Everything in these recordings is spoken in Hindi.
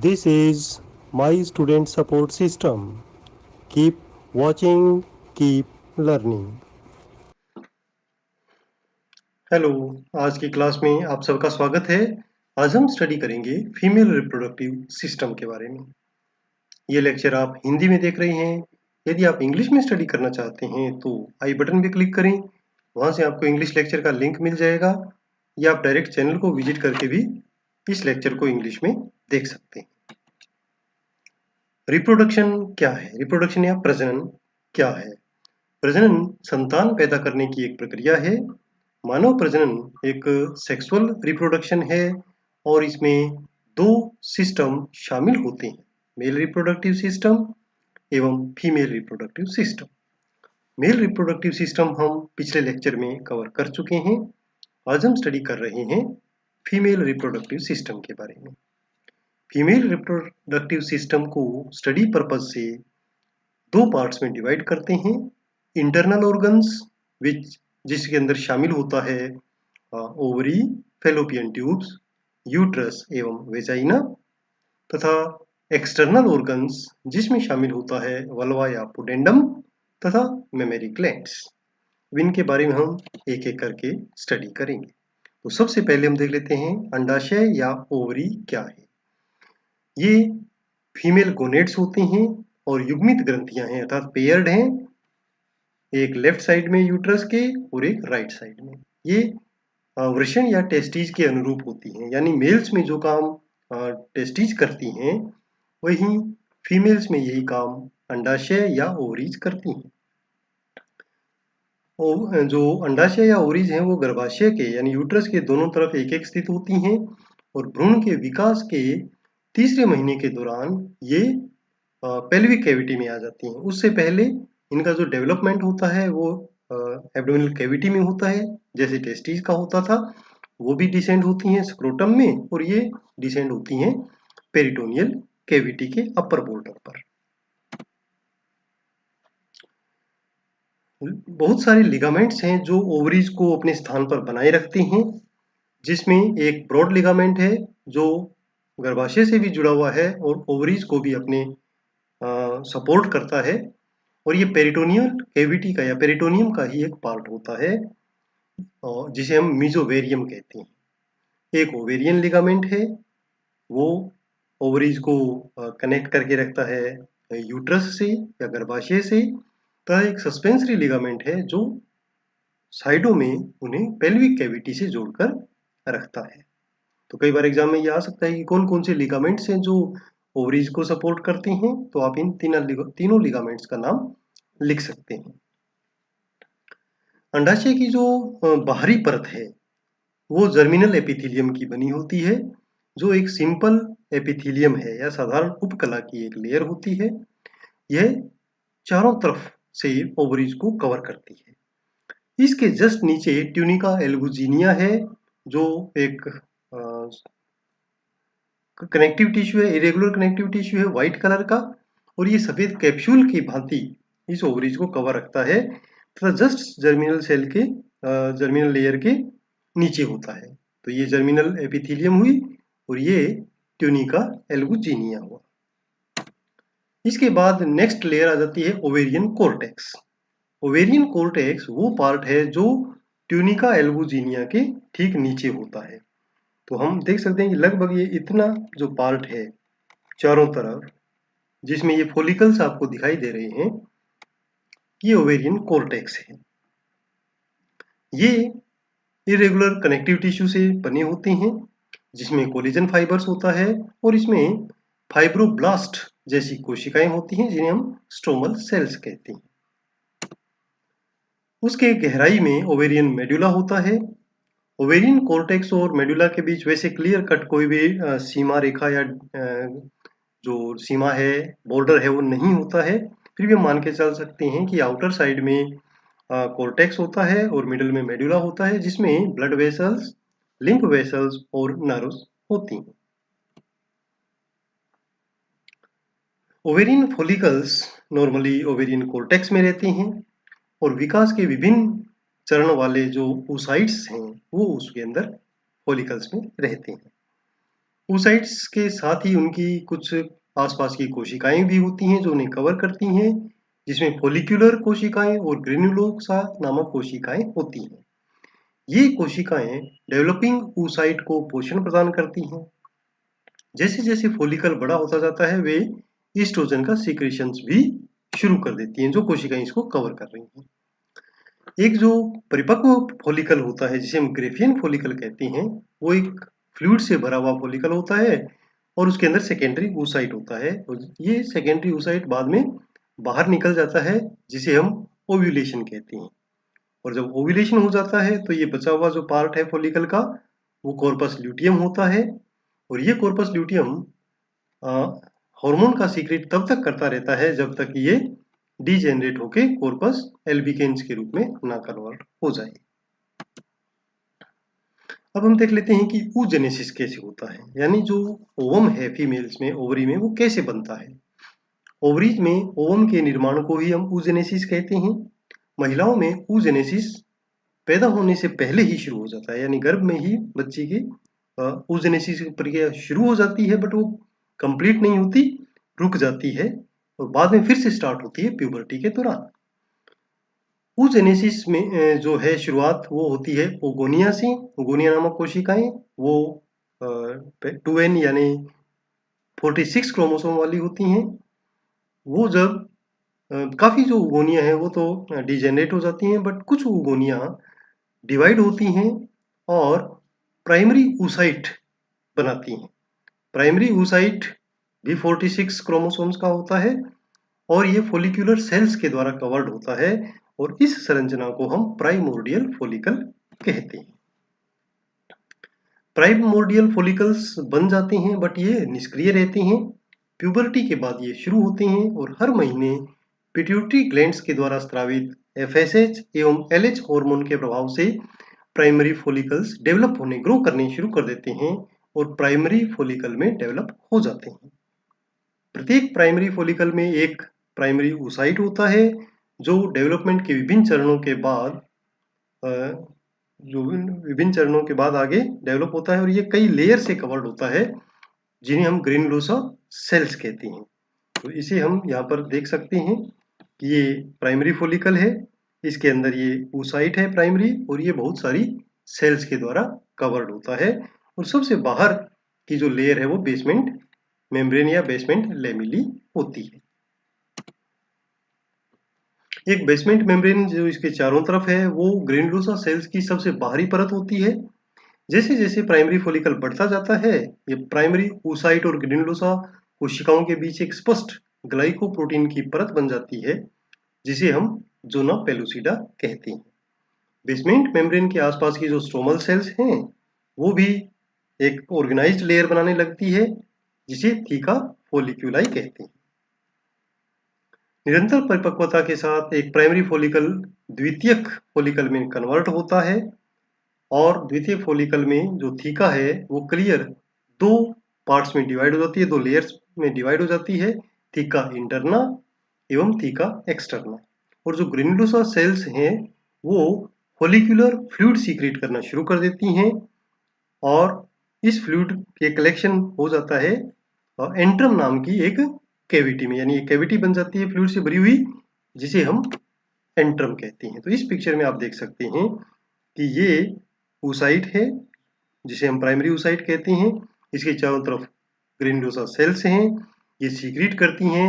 This is my student support system. Keep watching, keep learning. Hello, आज की क्लास में आप सबका स्वागत है। आज हम स्टडी करेंगे फीमेल रिप्रोडक्टिव सिस्टम के बारे में। ये लेक्चर आप हिंदी में देख रहे हैं। यदि आप इंग्लिश में स्टडी करना चाहते हैं तो आई बटन पे क्लिक करें। वहाँ से आपको इंग्लिश लेक्चर का लिंक मिल जाएगा या आप डायरेक्ट चैनल को विजिट करके भी इस लेक्चर को इंग्लिश में देख सकते हैं। रिप्रोडक्शन क्या है? रिप्रोडक्शन या प्रजनन क्या है? प्रजनन संतान पैदा करने की एक प्रक्रिया है। मानव प्रजनन एक सेक्सुअल रिप्रोडक्शन है और इसमें दो सिस्टम शामिल होते हैं, मेल रिप्रोडक्टिव सिस्टम एवं female reproductive system. Male reproductive system हम पिछले लेक्चर में कवर कर चुके हैं। आज हम स्टडी कर रहे हैं फीमेल रिप्रोडक्टिव सिस्टम के बारे में। फीमेल रिप्रोडक्टिव सिस्टम को स्टडी पर्पज से दो पार्ट्स में डिवाइड करते हैं। इंटरनल ऑर्गन्स जिसके अंदर शामिल होता है ओवरी, फैलोपियन ट्यूब्स, यूट्रस एवं वेजाइना, तथा एक्सटर्नल ऑर्गन्स जिसमें शामिल होता है वल्वा या पुडेंडम तथा मेमरी ग्लैंड्स। इनके बारे में हम एक एक करके स्टडी करेंगे। तो सबसे पहले हम देख लेते हैं अंडाशय या ओवरी क्या है। ये फीमेल गोनेड्स होते हैं और युग्मित ग्रंथियां हैं अर्थात पेयर्ड हैं, एक लेफ्ट साइड में यूट्रस के और एक राइट साइड में। ये वृषण या टेस्टीज के अनुरूप होती हैं, यानी मेल्स में जो काम टेस्टीज करती हैं वही फीमेल्स में यही काम अंडाशय या ओवरीज करती हैं। जो अंडाशय या ओवरीज हैं वो गर्भाशय के यानी यूट्रस के दोनों तरफ एक एक स्थित होती हैं और भ्रूण के विकास के तीसरे महीने के दौरान ये पेल्विक कैविटी में आ जाती हैं। उससे पहले इनका जो डेवलपमेंट होता है वो एब्डोमिनल कैविटी में होता है, जैसे टेस्टिस का होता था। वो भी डिसेंड होती हैं स्क्रोटम में और ये डिसेंड होती हैं पेरिटोनियल कैविटी के अपर बॉर्डर पर। बहुत सारे लिगामेंट्स हैं जो ओवरीज को अपने स्थान पर बनाए रखते हैं, जिसमें एक ब्रॉड लिगामेंट है जो गर्भाशय से भी जुड़ा हुआ है और ओवरीज को भी अपने सपोर्ट करता है, और ये पेरिटोनियल कैविटी का या पेरिटोनियम का ही एक पार्ट होता है जिसे हम मीजोवेरियम कहते हैं। एक ओवेरियन लिगामेंट है, वो ओवरीज को कनेक्ट करके रखता है यूट्रस से या गर्भाशय से। तो एक सस्पेंसरी लिगामेंट है जो साइडों में उन्हें पेल्विक कैविटी से जोड़कर रखता है। तो कई बार एग्जाम में ये आ सकता है कि कौन कौन से लिगामेंट्स हैं जो ओवरीज को सपोर्ट करते हैं, तो आप इन तीनों लिगामेंट्स का नाम लिख सकते हैं। अंडाशय की जो बाहरी परत है वो जर्मिनल एपिथेलियम की बनी होती है, जो एक सिंपल एपिथेलियम है या साधारण उपकला की एक लेयर होती है। यह चारों तरफ से ओवरीज को कवर करती है। इसके जस्ट नीचे ट्यूनिका एल्बुजिनिया है, जो एक कनेक्टिव टिश्यू है, इरेगुलर कनेक्टिव टिश्यू है व्हाइट कलर का, और ये सफेद कैप्सूल की भांति इस ओवरीज को कवर रखता है तथा जस्ट जर्मिनल सेल के जर्मिनल लेयर के नीचे होता है। तो ये जर्मिनल एपिथेलियम हुई और ये ट्यूनिका एल्बुजिनिया हुआ। इसके बाद नेक्स्ट लेयर आ जाती है ओवेरियन कोर्टेक्स। ओवेरियन कोर्टेक्स वो पार्ट है जो ट्यूनिका एल्बुजिनिया के ठीक नीचे होता है। तो हम देख सकते हैं कि लगभग ये इतना जो पार्ट है चारों तरफ, जिसमें ये फॉलिकल्स आपको दिखाई दे रहे हैं, ये ओवेरियन कोर्टेक्स है। ये इरेगुलर कनेक्टिव टिश्यू से बने होते हैं, जिसमें कोलेजन फाइबर्स होता है और इसमें फाइब्रोब्लास्ट जैसी कोशिकाएं होती हैं जिन्हें हम स्ट्रोमल सेल्स कहते हैं। उसके गहराई में ओवेरियन मेडुला होता है। ओवेरियन कोर्टेक्स और मेडुला के बीच वैसे क्लियर कट कोई भी सीमा रेखा या जो सीमा है, बॉर्डर है, वो नहीं होता है। फिर भी हम मान के चल सकते हैं कि आउटर साइड में कोर्टेक्स होता है और मिडिल में मेडुला होता है, जिसमें ब्लड वेसल्स, लिम्फ वेसल्स और नर्व्स होती हैं। Ovarian follicles normally ovarian cortex में रहते हैं और विकास के विभिन्न चरण वाले जो oocytes हैं वो उसके अंदर फॉलिकल्स में रहते हैं। oocytes के साथ ही उनकी कुछ आसपास की कोशिकाएं भी होती हैं जो उन्हें कवर करती हैं, जिसमें फोलिकुलर कोशिकाएं और ग्रेन्युलोसा नामक कोशिकाएं होती हैं। ये कोशिकाएं डेवलपिंग oocyte को पोषण प्रदान करती हैं। जैसे जैसे फोलिकल बड़ा होता जाता है, वे ईस्ट्रोजन का सीक्रेशंस भी शुरू कर देती हैं, जो कोशिकाएं इसको कवर कर रही हैं। एक जो परिपक्व फॉलिकल होता है, जिसे हम ग्रेफियन फॉलिकल कहते हैं, वो एक फ्लूइड से भरा हुआ फॉलिकल होता है और उसके अंदर सेकेंडरी oocyte होता है। और ये सेकेंडरी oocyte बाद में बाहर निकल जाता है, जिसे हम ओव्यूलेशन कहते हैं। और जब ओव्यूलेशन हो जाता है तो ये बचा हुआ जो पार्ट है फॉलिकल का, वो कॉर्पस ल्यूटियम होता है। और ये कॉर्पस ल्यूटियम हार्मोन का सीक्रेट तब तक करता रहता है जब तक ये डीजेनरेट होके कॉर्पस एल्बिकेन्स के रूप में ना कन्वर्ट हो जाए। अब हम देख लेते हैं कि oogenesis कैसे होता है, यानी जो ओवम है फीमेल्स में ओवरी में, वो कैसे बनता है। ओवरीज में ओवम के निर्माण को ही हम oogenesis कहते हैं। महिलाओं में oogenesis पैदा होने से पहले ही शुरू हो जाता है, यानी गर्भ में ही बच्चे की oogenesis की प्रक्रिया शुरू हो जाती है, बट वो कंप्लीट नहीं होती, रुक जाती है और बाद में फिर से स्टार्ट होती है प्यूबर्टी के दौरान। oogenesis में जो है शुरुआत वो होती है ओगोनिया से। ओगोनिया नामक कोशिकाएं वो 2n यानी 46 क्रोमोसोम वाली होती हैं। वो जब काफी जो ओगोनिया है वो तो डिजेनरेट हो जाती हैं, बट कुछ ओगोनिया डिवाइड होती हैं और प्राइमरी oocyte बनाती हैं। प्राइमरी oocyte भी 46 क्रोमोसोम्स का होता है और ये फॉलिक्यूलर सेल्स के द्वारा कवर्ड होता है और इस संरचना को हम प्राइमोर्डियल फॉलिकल कहते हैं। प्राइमोर्डियल फॉलिकल्स बन जाते हैं, बट ये निष्क्रिय रहते हैं। प्यूबर्टी के बाद ये शुरू होते हैं और हर महीने पिट्यूटरी ग्लैंड्स के द्वारा स्रावित FSH एवं LH हार्मोन के प्रभाव से प्राइमरी फॉलिकल्स डेवलप होने, ग्रो करने शुरू कर देते हैं और प्राइमरी फॉलिकल में डेवलप हो जाते हैं। प्रत्येक प्राइमरी फॉलिकल में एक प्राइमरी oocyte होता है, जो डेवलपमेंट के विभिन्न चरणों के बाद आगे डेवलप होता है और ये कई लेयर से कवर्ड होता है, जिन्हें हम ग्रेनुलोसा सेल्स कहते हैं। तो इसे हम यहाँ पर देख सकते हैं कि ये प्राइमरी फॉलिकल है, इसके अंदर ये oocyte है प्राइमरी, और ये बहुत सारी सेल्स के द्वारा कवर्ड होता है। और सबसे बाहर की जो लेयर है वो बेसमेंट मेम्ब्रेन या बेसमेंट लेमिली होती है। एक बेसमेंट मेम्ब्रेन जो इसके चारों तरफ है वो ग्रेनुलोसा सेल्स की सबसे बाहरी परत होती है। जैसे जैसे प्राइमरी फॉलिकल बढ़ता जाता है, ये प्राइमरी oocyte और ग्रेनुलोसा कोशिकाओं के बीच एक स्पष्ट ग्लाइकोप्रोटीन की परत बन जाती है, जिसे हम जोना पेलुसिडा कहते हैं। बेसमेंट मेम्ब्रेन के आसपास की जो स्ट्रोमल सेल्स हैं, वो भी एक ऑर्गेनाइज्ड लेयर बनाने लगती है, जिसे थीका फोलिक्यूलाई कहते हैं। निरंतर परिपक्वता के साथ एक प्राइमरी फॉलिकल द्वितीयक फॉलिकल में कन्वर्ट होता है और द्वितीयक फॉलिकल में जो थीका है वो क्लियर दो पार्ट्स में डिवाइड हो जाती है, दो लेयर्स में डिवाइड हो जाती है, थीका इंटरना एवं थीका एक्सटर्ना। और जो ग्रेनुलोसा सेल्स हैं वो फॉलिक्यूलर फ्लूइड सीक्रेट करना शुरू कर देती हैं और इस फ्लूइड के कलेक्शन हो जाता है एंट्रम नाम की एक कैविटी में, यानी एक कैविटी बन जाती है फ्लूइड से भरी हुई, जिसे हम एंट्रम कहते हैं। तो इस पिक्चर में आप देख सकते हैं कि ये oocyte है, जिसे हम प्राइमरी oocyte कहते हैं। इसके चारों तरफ ग्रेनुलोसा सेल्स हैं, ये सीक्रेट करती हैं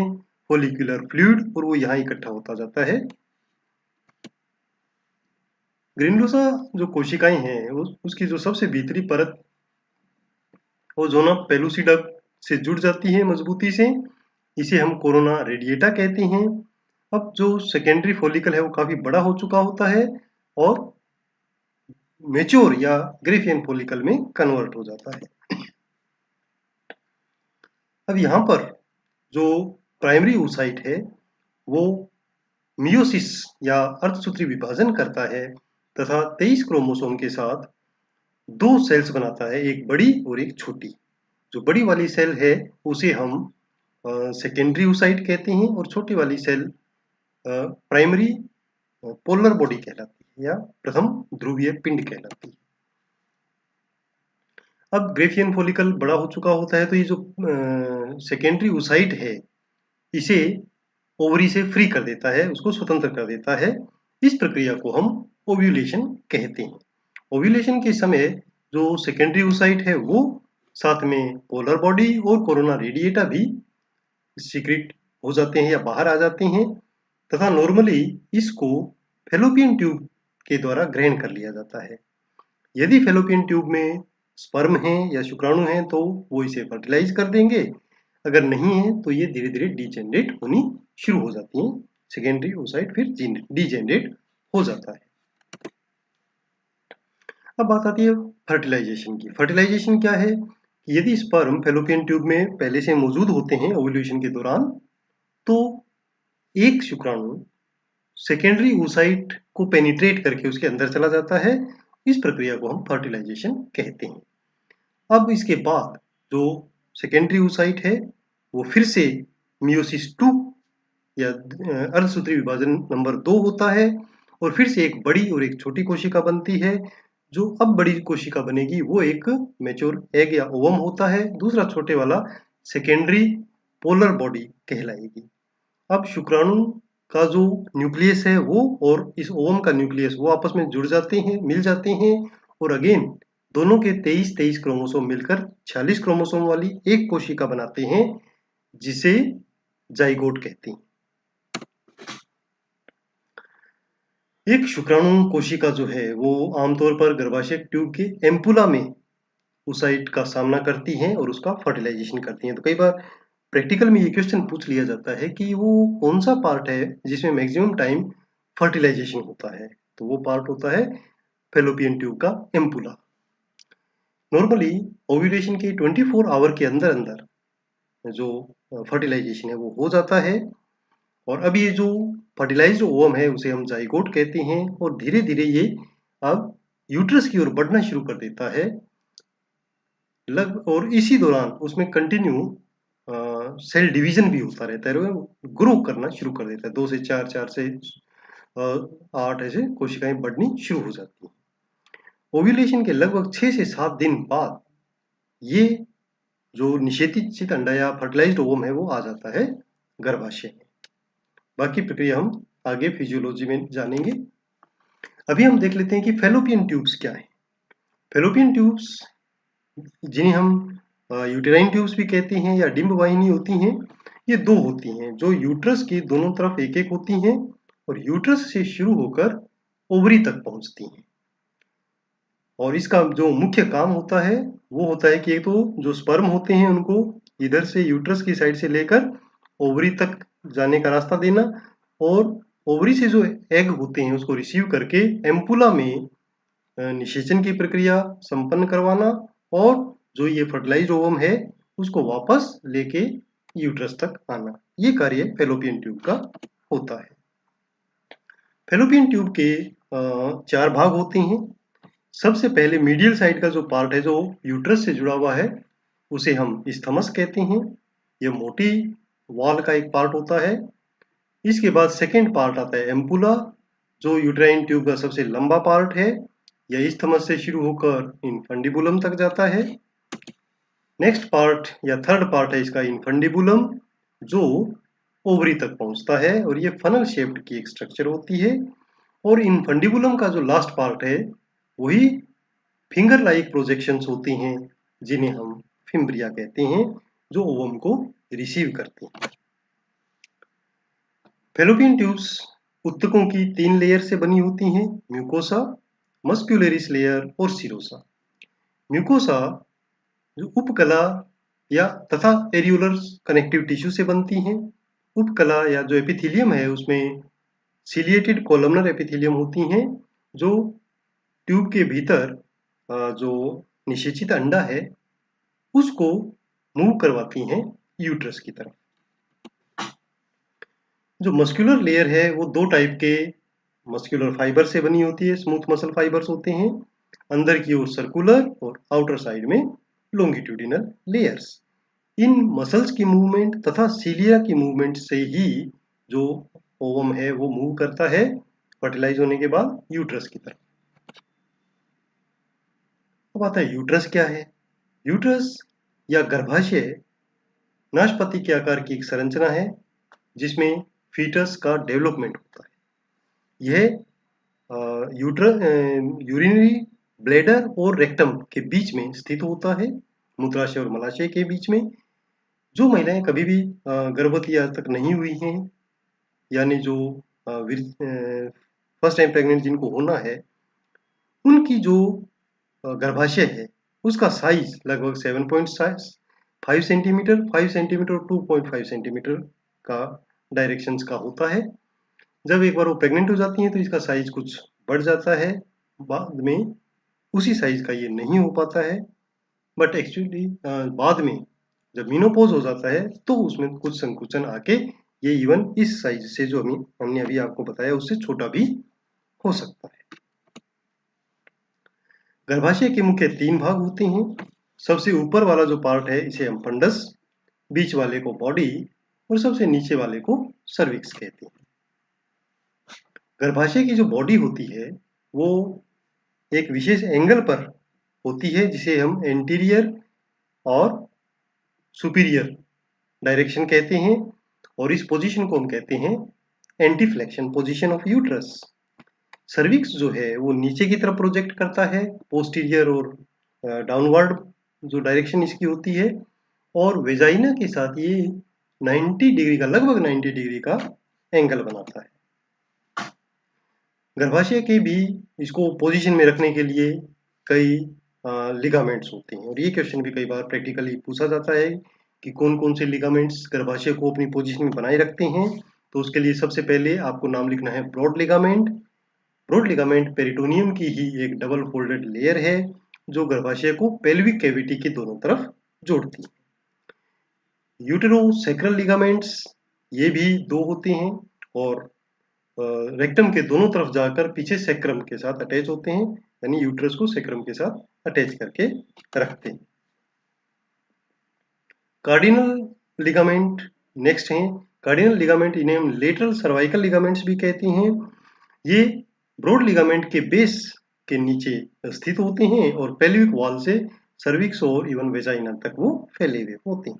फॉलिक्यूलर फ्लूइड और वो यहाँ इकट्ठा होता जाता है। ग्रेनुलोसा जो कोशिकाएं हैं उसकी जो सबसे भीतरी परत वो जोना पेलुसिडा से जुड़ जाती है मजबूती से, इसे हम कोरोना रेडिएटा कहते हैं। अब जो सेकेंडरी फॉलिकल है वो काफी बड़ा हो चुका होता है और मेच्योर या ग्रेफियन फॉलिकल में कन्वर्ट हो जाता है। अब यहाँ पर जो प्राइमरी oocyte है वो मियोसिस या अर्धसूत्री विभाजन करता है तथा 23 क्रोमोसोम के साथ दो सेल्स बनाता है, एक बड़ी और एक छोटी। जो बड़ी वाली सेल है उसे हम सेकेंडरी oocyte कहते हैं और छोटी वाली सेल प्राइमरी पोलर बॉडी कहलाती है या प्रथम ध्रुवीय पिंड कहलाती है। अब ग्रेफियन फॉलिकल बड़ा हो चुका होता है तो ये जो सेकेंडरी oocyte है इसे ओवरी से फ्री कर देता है, उसको स्वतंत्र कर देता है। इस प्रक्रिया को हम ओव्यूलेशन कहते हैं। ओव्यूलेशन के समय जो सेकेंडरी oocyte है वो साथ में पोलर बॉडी और कोरोना रेडिएटा भी सीक्रेट हो जाते हैं या बाहर आ जाते हैं तथा नॉर्मली इसको फेलोपियन ट्यूब के द्वारा ग्रहण कर लिया जाता है। यदि फेलोपियन ट्यूब में स्पर्म है या शुक्राणु है तो वो इसे फर्टिलाइज कर देंगे, अगर नहीं है तो ये धीरे धीरे डिजेनरेट होनी शुरू हो जाती हैं। सेकेंडरी oocyte फिर डिजेनरेट हो जाता है। अब बात आती है फर्टिलाइजेशन की। फर्टिलाइजेशन क्या है? यदि स्पर्म फेलोपियन ट्यूब में पहले से मौजूद होते हैं ओव्यूलेशन के दौरान, तो एक शुक्राणु सेकेंडरी oocyte को पेनिट्रेट करके उसके अंदर चला जाता है। इस प्रक्रिया को हम फर्टिलाइजेशन कहते हैं। अब इसके बाद जो सेकेंडरी oocyte है वो फिर से मियोसिस 2 या अर्धसूत्री विभाजन नंबर 2 होता है और फिर से एक बड़ी और एक छोटी कोशिका बनती है। जो अब बड़ी कोशिका बनेगी वो एक मैच्योर एग या ओवम होता है। दूसरा छोटे वाला सेकेंडरी पोलर बॉडी कहलाएगी। अब शुक्राणु का जो न्यूक्लियस है वो और इस ओवम का न्यूक्लियस वो आपस में जुड़ जाते हैं, मिल जाते हैं और अगेन दोनों के 23 क्रोमोसोम मिलकर 46 क्रोमोसोम वाली एक कोशिका बनाते हैं जिसे जाइगोट कहते हैं। एक शुक्राणु कोशिका जो है वो आमतौर पर गर्भाशय ट्यूब के एम्पुला में oocyte का सामना करती हैं और उसका फर्टिलाइजेशन करती हैं। तो कई बार प्रैक्टिकल में ये क्वेश्चन पूछ लिया जाता है कि वो कौन सा पार्ट है जिसमें मैक्सिमम टाइम फर्टिलाइजेशन होता है, तो वो पार्ट होता है फेलोपियन ट्यूब का एम्पुला। नॉर्मली ओव्यूलेशन के 24 आवर के अंदर अंदर जो फर्टिलाइजेशन है वो हो जाता है और अब ये जो फर्टिलाइज्ड ओवम है उसे हम जाइगोट कहते हैं और धीरे धीरे ये अब यूट्रस की ओर बढ़ना शुरू कर देता है और इसी दौरान उसमें कंटिन्यू सेल डिवीजन भी होता रहता है, ग्रो करना शुरू कर देता है। 2 से 4, 4 से 8 ऐसे कोशिकाएं बढ़नी शुरू हो जाती हैं। ओव्यूलेशन के लगभग 6 से 7 दिन बाद ये जो निषेचित अंडा या फर्टिलाइज्ड ओवम है वो आ जाता है गर्भाशय में। बाकी प्रक्रिया हम आगे फिजियोलॉजी में जानेंगे। अभी हम देख लेते हैं कि फेलोपियन ट्यूब्स क्या है। फेलोपियन ट्यूब्स जिन्हें हम यूटेराइन ट्यूब्स भी कहते हैं या डिंब वाहिनी होती हैं, ये दो होती हैं जो यूट्रस की दोनों तरफ एक एक होती हैं और यूट्रस से शुरू होकर ओवरी तक पहुंचती हैं। और इसका जो मुख्य काम होता है वो होता है कि एक तो जो स्पर्म होते हैं उनको इधर से यूट्रस की साइड से लेकर ओवरी तक जाने का रास्ता देना और ओवरी से जो एग होते हैं उसको रिसीव करके एम्पुला में निषेचन की प्रक्रिया संपन्न करवाना और जो ये फर्टिलाइज्ड ओवम है उसको वापस लेके यूट्रस तक आना। ये कार्य फेलोपियन ट्यूब का होता है। फेलोपियन ट्यूब के 4 भाग होते हैं। सबसे पहले मीडियल साइड का जो पार्ट है जो यूट्रस से जुड़ा हुआ है उसे हम इस्थमस कहते हैं। यह मोटी वॉल का एक पार्ट होता है। इसके बाद सेकेंड पार्ट आता है एम्पुला जो यूट्राइन ट्यूब का सबसे लंबा पार्ट है। यह इस्थमस से शुरू होकर इनफंडिबुलम तक जाता है। नेक्स्ट पार्ट या थर्ड पार्ट है इसका इनफंडिबुलम जो ओवरी तक पहुंचता है और ये फनल शेप्ड की एक स्ट्रक्चर होती है। और इनफंडिबुलम का जो लास्ट पार्ट है वही फिंगर लाइक प्रोजेक्शंस होती हैं जिन्हें हम फिम्ब्रिया कहते हैं जो ओवम को रिसीव करते हैं। फेलोपियन ट्यूब्स उत्तकों की 3 लेयर से बनी होती हैं, म्यूकोसा, मस्क्यूलरिस लेयर और सीरोसा। म्यूकोसा जो उपकला या तथा एरियोलर कनेक्टिव टिश्यू से बनती हैं। उपकला या जो एपिथेलियम है उसमें सिलिएटेड कॉलमनर एपिथेलियम होती हैं जो ट्यूब के भीतर जो निषेचित अंडा है उसको मूव करवाती हैं यूट्रस की तरफ। जो मस्कुलर लेयर है वो 2 टाइप के मस्कुलर फाइबर से बनी होती है। स्मूथ मसल फाइबर्स होते हैं, अंदर की ओर सर्कुलर और आउटर साइड में लॉन्गिट्यूडिनल लेयर्स। इन मसल्स की मूवमेंट तथा सीलिया की मूवमेंट से ही जो ओवम है वो मूव करता है फर्टिलाइज होने के बाद यूट्रस की तरफ। अब आता है यूट्रस क्या है। यूट्रस या गर्भाशय नाशपाती के आकार की एक संरचना है जिसमें फीटस का डेवलपमेंट होता है। यह यूरिनरी ब्लैडर और रेक्टम के बीच में स्थित होता है, मूत्राशय और मलाशय के बीच में। जो महिलाएं कभी भी गर्भवती आज तक नहीं हुई हैं, यानी जो फर्स्ट टाइम प्रेग्नेंट जिनको होना है, उनकी जो गर्भाशय है उसका साइज लगभग 7.5 सेंटीमीटर 5 सेंटीमीटर और 2.5 सेंटीमीटर का डायरेक्शंस का होता है। जब एक बार वो प्रेग्नेंट हो जाती हैं तो इसका साइज कुछ बढ़ जाता है, बाद में उसी साइज का ये नहीं हो पाता है। बट एक्चुअली बाद में जब मीनोपॉज हो जाता है तो उसमें कुछ संकुचन आके ये इवन इस साइज से जो हमने अभी आपको बताया उससे छोटा भी हो सकता है। गर्भाशय के मुख्य 3 भाग होते हैं। सबसे ऊपर वाला जो पार्ट है इसे हम फंडस, बीच वाले को बॉडी और सबसे नीचे वाले को सर्विक्स कहते हैं। गर्भाशय की जो बॉडी होती है वो एक विशेष एंगल पर होती है जिसे हम एंटीरियर और सुपीरियर डायरेक्शन कहते हैं, और इस पोजीशन को हम कहते हैं anti flexion position of uterus. Cervix जो है वो नीचे की तरफ प्रोजेक्ट करता है, पोस्टीरियर और डाउनवर्ड जो डायरेक्शन इसकी होती है, और वेजाइना के साथ ये 90 डिग्री का, लगभग 90 डिग्री का एंगल बनाता है। गर्भाशय के भी इसको पोजीशन में रखने के लिए कई लिगामेंट्स होते हैं, और ये क्वेश्चन भी कई बार प्रैक्टिकली पूछा जाता है कि कौन कौन से लिगामेंट्स गर्भाशय को अपनी पोजीशन में बनाए रखते हैं। तो उसके लिए सबसे पहले आपको नाम लिखना है broad ligament. Broad ligament peritoneum की ही एक डबल फोल्डेड लेयर है जो गर्भाशय को पेल्विक कैविटी के दोनों तरफ जोड़ती है। यूटेरोसैक्रल लिगामेंट्स ये भी 2 होते हैं और रेक्टम के दोनों तरफ जाकर पीछे सैक्रम के साथ अटैच होते हैं, यानी यूट्रस को सैक्रम के साथ अटैच करके रखते हैं। कार्डिनल लिगामेंट नेक्स्ट हैं। कार्डिनल लिगामेंट इन्हें हम लेटरल सर्वाइकल लिगामेंट्स भी कहते हैं। ये ब्रॉड लिगामेंट के बेस के नीचे स्थित होते हैं और पेल्विक वॉल से सर्विक्स और इवन वेजाइना तक वो फैले हुए होते हैं।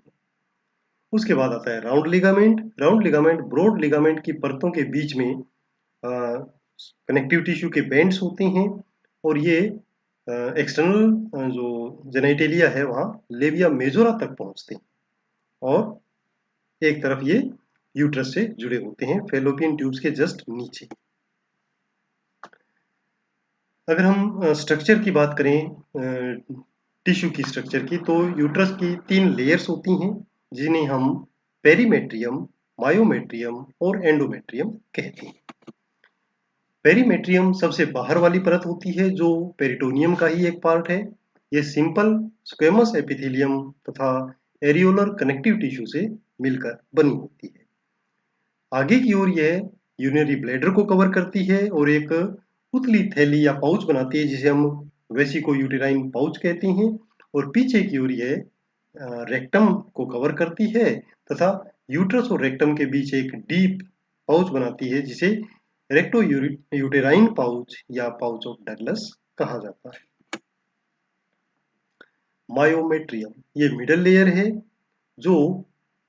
उसके बाद आता है round ligament. Round ligament broad ligament की परतों के बीच में कनेक्टिव टिश्यू के बैंड्स होते हैं, और ये एक्सटर्नल जो जेनाइटेलिया है वहाँ लेविया मेजोरा तक पहुँचते हैं, और एक तरफ ये यूट्रस से जुड़े होते हैं फेलोपियन ट्यूब्स के जस्ट नीचे। अगर हम स्ट्रक्चर की बात करें, टिश्यू की स्ट्रक्चर की, तो यूट्रस की 3 लेयर्स होती हैं जिन्हें हम पेरीमेट्रियम, मायोमेट्रियम और एंडोमेट्रियम कहते हैं। पेरीमेट्रियम सबसे बाहर वाली परत होती है जो पेरिटोनियम का ही एक पार्ट है। ये सिंपल स्क्वेमस एपिथेलियम तथा एरियोलर कनेक्टिव टिश्यू से मिलकर बनी होती है। आगे की ओर यह यूरिनरी ब्लैडर को कवर करती है और एक उतली थैली या पाउच बनाती है जिसे हम वेसिको यूटेराइन पाउच कहते हैं, और पीछे की ओर यह रेक्टम को कवर करती है तथा यूट्रस और रेक्टम के बीच एक डीप पाउच बनाती है जिसे रेक्टो यूटेराइन पाउच या पाउच ऑफ डगलस कहा जाता है। मायोमेट्रियम ये मिडल लेयर है जो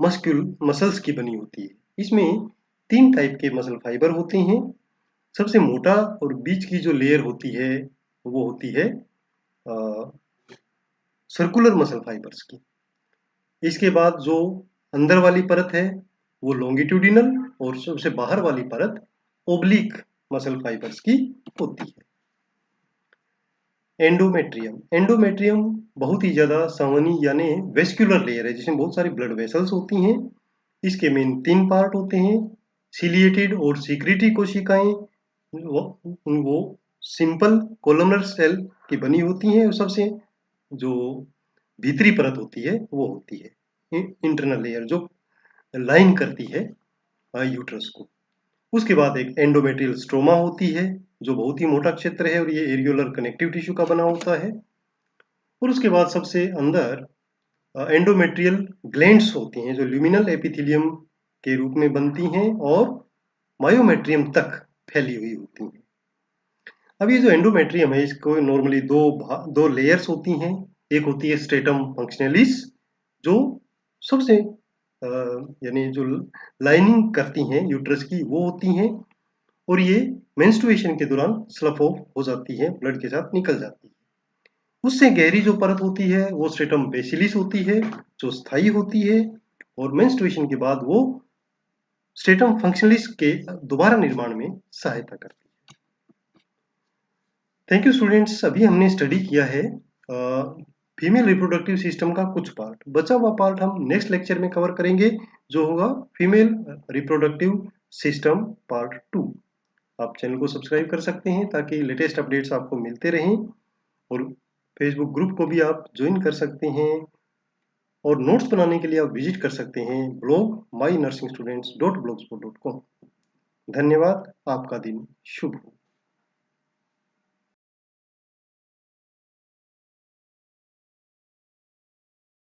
मसल्स की बनी होती है। इसमें 3 टाइप के मसल फाइबर होते हैं। सबसे मोटा और बीच की जो लेयर होती है वो होती है सर्कुलर मसल फाइबर्स की। इसके बाद जो अंदर वाली परत है वो लॉन्गिट्यूडिनल, और सबसे बाहर वाली परत ओब्लिक मसल फाइबर्स की होती है। एंडोमेट्रियम बहुत ही ज्यादा संवहनी यानी वेस्कुलर लेयर है जिसमें बहुत सारी ब्लड वेसल्स होती हैं। इसके मेन 3 पार्ट होते हैं, सिलिएटेड और सिक्रीटरी कोशिकाएं वो सिंपल कोलमनर सेल की बनी होती हैं, और सबसे जो भीतरी परत होती है वो होती है इंटरनल लेयर जो लाइन करती है यूट्रस को। उसके बाद एक एंडोमेट्रियल स्ट्रोमा होती है जो बहुत ही मोटा क्षेत्र है और ये एरियोलर कनेक्टिव टिश्यू का बना होता है। और उसके बाद सबसे अंदर एंडोमेट्रियल ग्लैंड्स होती हैं जो ल्यूमिनल एपिथेलियम के रूप में बनती हैं और मायोमेट्रियम तक फैली हुई होती हैं। अब ये जो एंडोमेट्रियम है इसको नॉर्मली दो लेयर्स होती हैं। एक होती है स्ट्रेटम फंक्शनलिस, जो सबसे यानी जो लाइनिंग करती हैं यूट्रस की वो होती हैं, और ये मेंस्ट्रुएशन के दौरान स्लप ऑफ हो जाती है, ब्लड के साथ निकल जाती है। उससे गहरी जो परत होती है वो स्ट्रेटम बेसिलिस होती है, जो स्थायी होती है, और मेंस्ट्रुएशन के बाद वो स्ट्रेटम फंक्शनलिस के दोबारा निर्माण में सहायता करती है। Thank you students. अभी हमने स्टडी किया है फीमेल रिप्रोडक्टिव सिस्टम का कुछ पार्ट। बचा हुआ पार्ट हम नेक्स्ट लेक्चर में कवर करेंगे, जो होगा फीमेल रिप्रोडक्टिव सिस्टम पार्ट 2। आप चैनल को सब्सक्राइब कर सकते हैं ताकि लेटेस्ट अपडेट्स आपको मिलते रहें, और फेसबुक ग्रुप को भी आप ज्वाइन कर सकते हैं, और नोट्स बनाने के लिए आप विजिट कर सकते हैं ब्लॉग mynursingstudents.blogspot.com। धन्यवाद। आपका दिन शुभ हो।